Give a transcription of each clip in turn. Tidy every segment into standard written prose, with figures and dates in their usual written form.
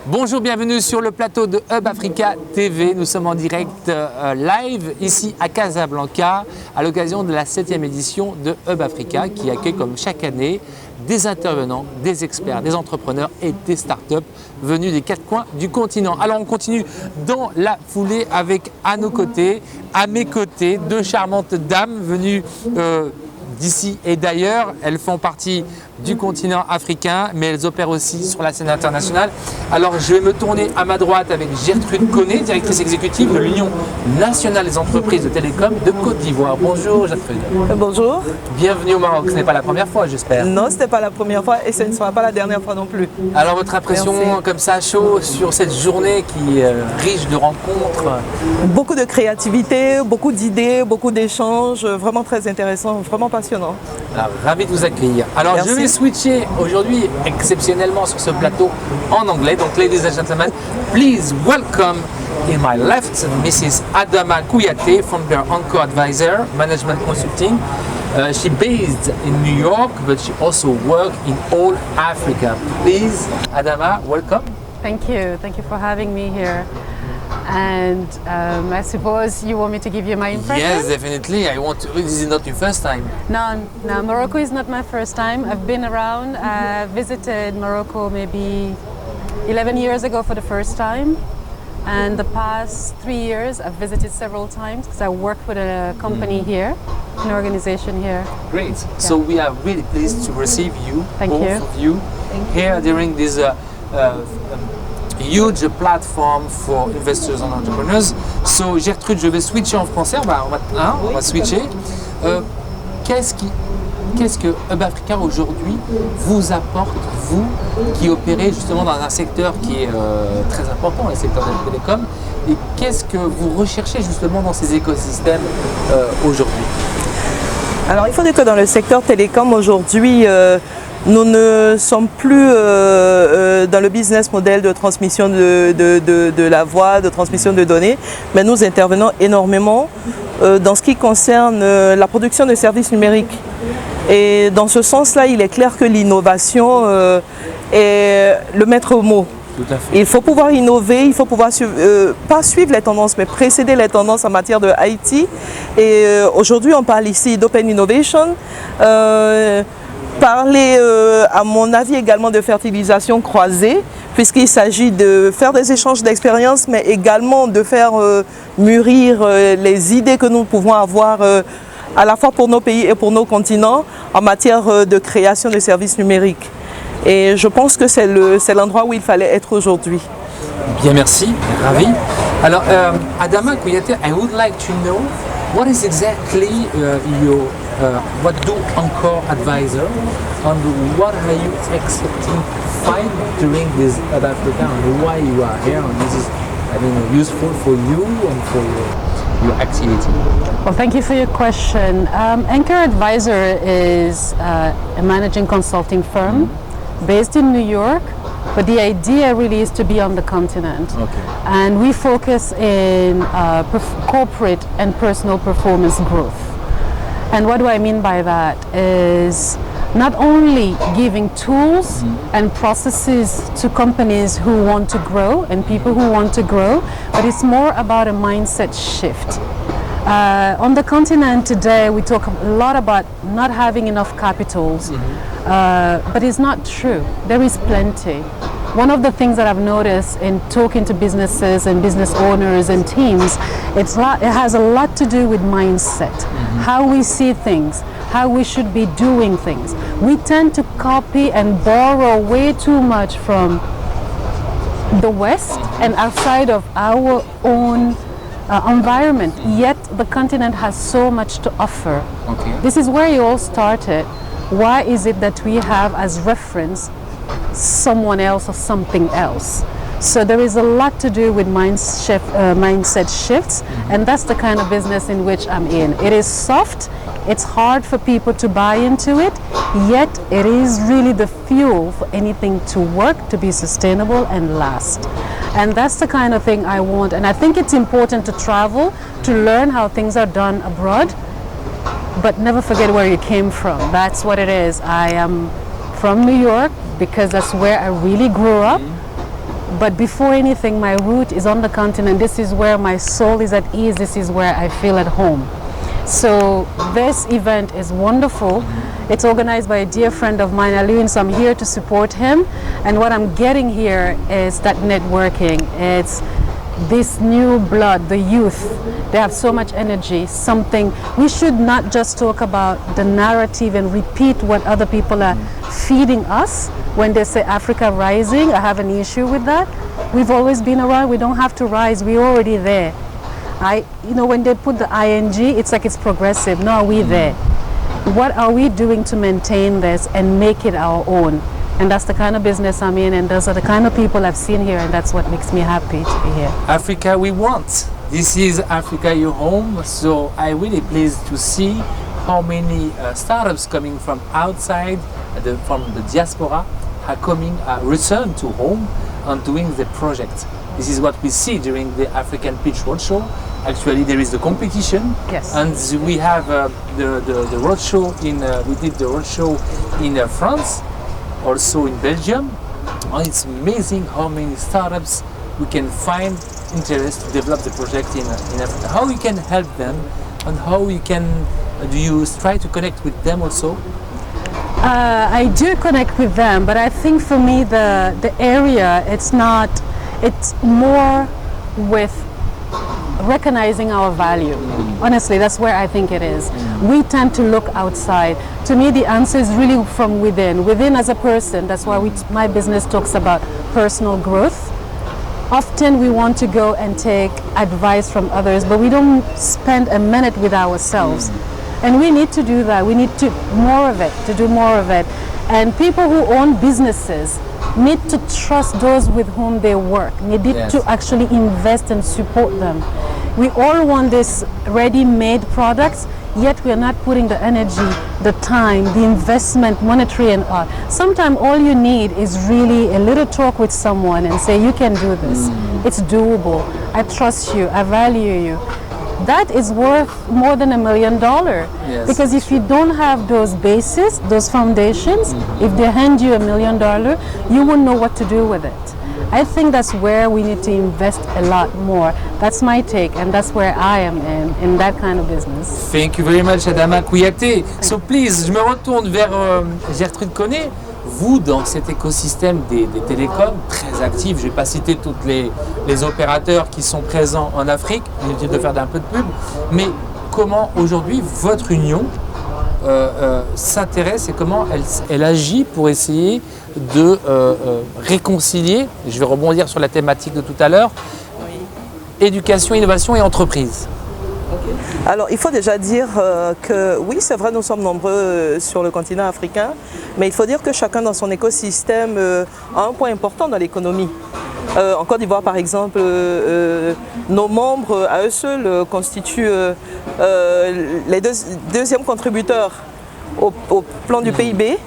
Bonjour, bienvenue sur le plateau de Hub Africa TV. Nous sommes en direct live ici à Casablanca à l'occasion de la 7e édition de Hub Africa qui accueille comme chaque année des intervenants, des experts, des entrepreneurs et des startups venus des quatre coins du continent. Alors on continue dans la foulée avec à mes côtés, deux charmantes dames venues d'ici et d'ailleurs.Elles font partie du continent africain, mais elles opèrent aussi sur la scène internationale. Alors je vais me tourner à ma droite avec Gertrude Koné, directrice exécutive de l'Union nationale des entreprises de télécom de Côte d'Ivoire. Bonjour Gertrude. Bonjour. Bienvenue au Maroc. Ce n'est pas la première fois, j'espère. Non, ce n'est pas la première fois et ce ne sera pas la dernière fois non plus. Alors votre impression comme ça chaud sur cette journée qui est riche de rencontres? Beaucoup de créativité, beaucoup d'idées, beaucoup d'échanges, vraiment très intéressant, vraiment passionnant. Alors, ravi de vous accueillir. Alors Merci. Je vais switcher aujourd'hui exceptionnellement sur ce plateau en anglais. Donc ladies and gentlemen, please welcome in my left Mrs. Adama Kouyaté, founder Encore Advisor Management Consulting. She based in New York, but she also works in all Africa. Please, Adama, welcome. Thank you. Thank you for having me here. And I suppose you want me to give you my impression? Yes, definitely. I want to. This is not your first time. No, Morocco is not my first time. I've been around. I visited Morocco maybe 11 years ago for the first time. And the past 3 years, I've visited several times because I work with a company here, an organization here. Great. So we are really pleased to receive you, both of you, here during this huge platform for investors and entrepreneurs. So Gertrude, je vais switcher en français. On va switcher. Qu'est-ce que Hub Africa aujourd'hui vous apporte, vous qui opérez justement dans un secteur qui est très important, le secteur de la télécom, et qu'est-ce que vous recherchez justement dans ces écosystèmes aujourd'hui? Alors il faut dire que dans le secteur télécom aujourd'hui, nous ne sommes plus dans le business model de transmission de la voix, de transmission de données, mais nous intervenons énormément dans ce qui concerne la production de services numériques. Et dans ce sens-là, il est clair que l'innovation est le maître mot. Tout à fait. Il faut pouvoir innover, il faut pouvoir pas suivre les tendances, mais précéder les tendances en matière de IT. Et aujourd'hui, on parle ici d'Open Innovation. Parler, à mon avis, également de fertilisation croisée, puisqu'il s'agit de faire des échanges d'expériences, mais également de faire mûrir les idées que nous pouvons avoir à la fois pour nos pays et pour nos continents en matière de création de services numériques. Et je pense que c'est l'endroit où il fallait être aujourd'hui. Bien, merci. Ravi. Alors, Adama Kouyaté, I would like to know what is exactly what do Encore Advisor and what are you expecting to find during this Hub Africa and why you are here and this is useful for you and for your activity? Well, thank you for your question. Anchor Advisor is a managing consulting firm based in New York, but the idea really is to be on the continent. Okay. And we focus in corporate and personal performance growth. And what do I mean by that is not only giving tools and processes to companies who want to grow and people who want to grow, but it's more about a mindset shift. On the continent today, we talk a lot about not having enough capitals, but it's not true. There is plenty. One of the things that I've noticed in talking to businesses and business owners and teams, it has a lot to do with mindset, how we see things, how we should be doing things. We tend to copy and borrow way too much from the West and outside of our own environment, yet the continent has so much to offer. Okay. This is where you all started. Why is it that we have as reference someone else or something else? So there is a lot to do with mindset shifts, and that's the kind of business in which I'm in. It is soft, it's hard for people to buy into it, yet it is really the fuel for anything to work, to be sustainable and last. And that's the kind of thing I want, and I think it's important to travel, to learn how things are done abroad, but never forget where you came from. That's what it is. I am from New York because that's where I really grew up. But before anything, my root is on the continent. This is where my soul is at ease. This is where I feel at home. So this event is wonderful. It's organized by a dear friend of mine, Alun, so I'm here to support him. And what I'm getting here is that networking. It's this new blood, the youth. They have so much energy, something. We should not just talk about the narrative and repeat what other people are feeding us. When they say Africa rising, I have an issue with that. We've always been around. We don't have to rise. We're already there. When they put the ing, it's like it's progressive. No, are we there? What are we doing to maintain this and make it our own? And that's the kind of business I'm in, and those are the kind of people I've seen here, and that's what makes me happy to be here. Africa we want. This is Africa your home, so I'm really pleased to see how many startups coming from outside, from the diaspora, are coming, return to home and doing the project. This is what we see during the African Pitch Roadshow. Actually, there is the competition, yes. And we have the roadshow we did the roadshow in France, also in Belgium, and it's amazing how many startups we can find interest to develop the project in Africa. How we can help them, and how we can do you try to connect with them also? I do connect with them, but I think for me the area, it's more with recognizing our value. Honestly, that's where I think it is. We tend to look outside. To me, the answer is really from within. Within as a person, that's why my business talks about personal growth. Often we want to go and take advice from others, but we don't spend a minute with ourselves. And we need to do that. We need to do more of it. And people who own businesses need to trust those with whom they work. They need to actually invest and support them. We all want this ready-made products, yet we are not putting the energy, the time, the investment, monetary and art. Sometimes all you need is really a little talk with someone and say, you can do this. It's doable. I trust you. I value you. That is worth more than $1 million. Yes, because if you don't have those bases, those foundations, if they hand you $1 million, you won't know what to do with it. I think that's where we need to invest a lot more. That's my take, and that's where I am in that kind of business. Thank you very much, Adama Kouyaté. So please, je me retourne vers Gertrude Connet. Vous, dans cet écosystème des télécoms, très actifs, je ne vais pas citer tous les opérateurs qui sont présents en Afrique, inutile de faire un peu de pub, mais comment aujourd'hui votre union s'intéresse et comment elle agit pour essayer de réconcilier, je vais rebondir sur la thématique de tout à l'heure, éducation, innovation et entreprise. Alors, il faut déjà dire que oui, c'est vrai, nous sommes nombreux sur le continent africain, mais il faut dire que chacun dans son écosystème a un point important dans l'économie. En Côte d'Ivoire, par exemple, nos membres à eux seuls constituent les deuxièmes contributeurs au plan du PIB,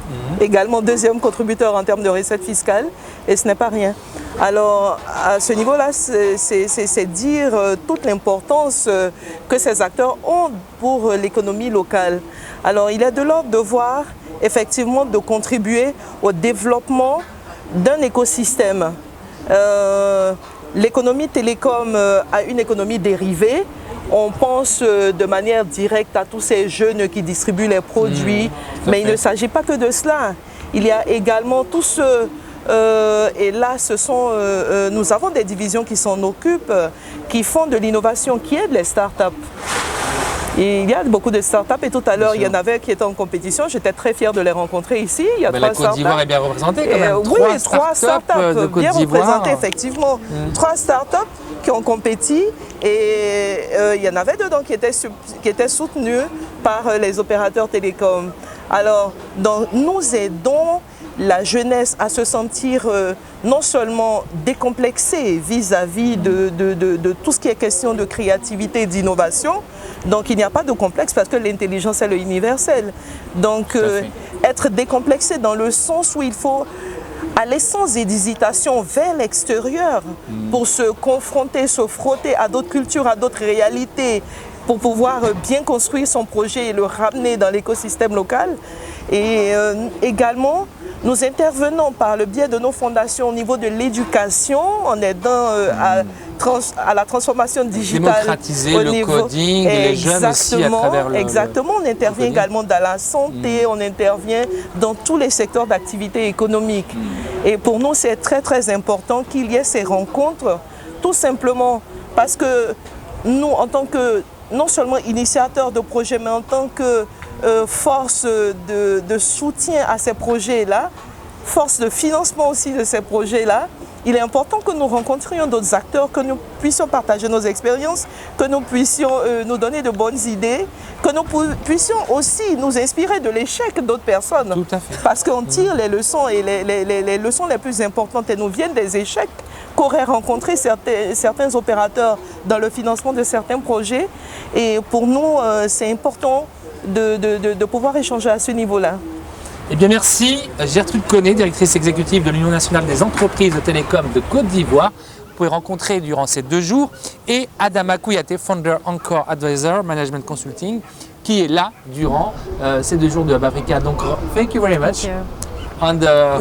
également deuxième contributeur en termes de recettes fiscales, et ce n'est pas rien. Alors, à ce niveau-là, c'est dire toute l'importance que ces acteurs ont pour l'économie locale. Alors, il est de leur devoir, effectivement, de contribuer au développement d'un écosystème. L'économie télécom a une économie dérivée. On pense de manière directe à tous ces jeunes qui distribuent les produits, mais il ne s'agit pas que de cela. Il y a également tous ceux, et là nous avons des divisions qui s'en occupent, qui font de l'innovation, qui aident les startups. Il y a beaucoup de startups et tout à l'heure il y en avait qui étaient en compétition, j'étais très fière de les rencontrer ici. Il y a la Côte d'Ivoire est bien représentée quand même. Oui, trois startups bien représentées effectivement. 3 startups qui ont compéti et il y en avait dedans qui étaient soutenus par les opérateurs télécoms. Alors, nous aidons la jeunesse à se sentir non seulement décomplexée vis-à-vis de tout ce qui est question de créativité et d'innovation. Donc il n'y a pas de complexe parce que l'intelligence est le universel. Donc être décomplexé dans le sens où il faut aller sans hésitation vers l'extérieur pour se confronter, se frotter à d'autres cultures, à d'autres réalités, pour pouvoir bien construire son projet et le ramener dans l'écosystème local. Et également, nous intervenons par le biais de nos fondations au niveau de l'éducation, en aidant à la transformation digitale. Démocratiser au le niveau... coding, les jeunes aussi à travers le... Exactement, on intervient également dans la santé, on intervient dans tous les secteurs d'activité économique. Et pour nous, c'est très très important qu'il y ait ces rencontres, tout simplement parce que nous, en tant que non seulement initiateurs de projets, mais en tant que force de soutien à ces projets-là, force de financement aussi de ces projets-là, il est important que nous rencontrions d'autres acteurs, que nous puissions partager nos expériences, que nous puissions nous donner de bonnes idées, que nous puissions aussi nous inspirer de l'échec d'autres personnes. Tout à fait. Parce qu'on tire les leçons et les leçons les plus importantes et nous viennent des échecs qu'auraient rencontrés certains opérateurs dans le financement de certains projets. Et pour nous, c'est important de pouvoir échanger à ce niveau-là. Eh bien merci Gertrude Connet, directrice exécutive de l'Union nationale des entreprises de télécom de Côte d'Ivoire. Vous pouvez rencontrer durant ces 2 jours. Et Adama Kouyaté, founder Encore Advisor Management Consulting, qui est là durant ces 2 jours de Hub Africa. Donc thank you very much. And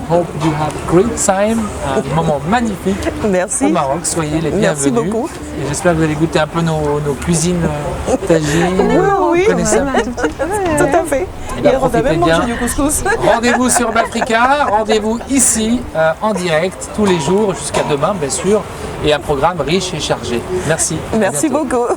hope you have a great time. Un moment magnifique Merci. au Maroc. Soyez les bienvenus. Merci beaucoup. Et j'espère que vous allez goûter un peu nos cuisines tagines. Oui, connaissables. tout à fait. Eh bien, Et on a profitez même mangé bien. du couscous. Rendez-vous sur Hub Africa, rendez-vous ici en direct tous les jours jusqu'à demain bien sûr et un programme riche et chargé. Merci. À Merci bientôt. beaucoup.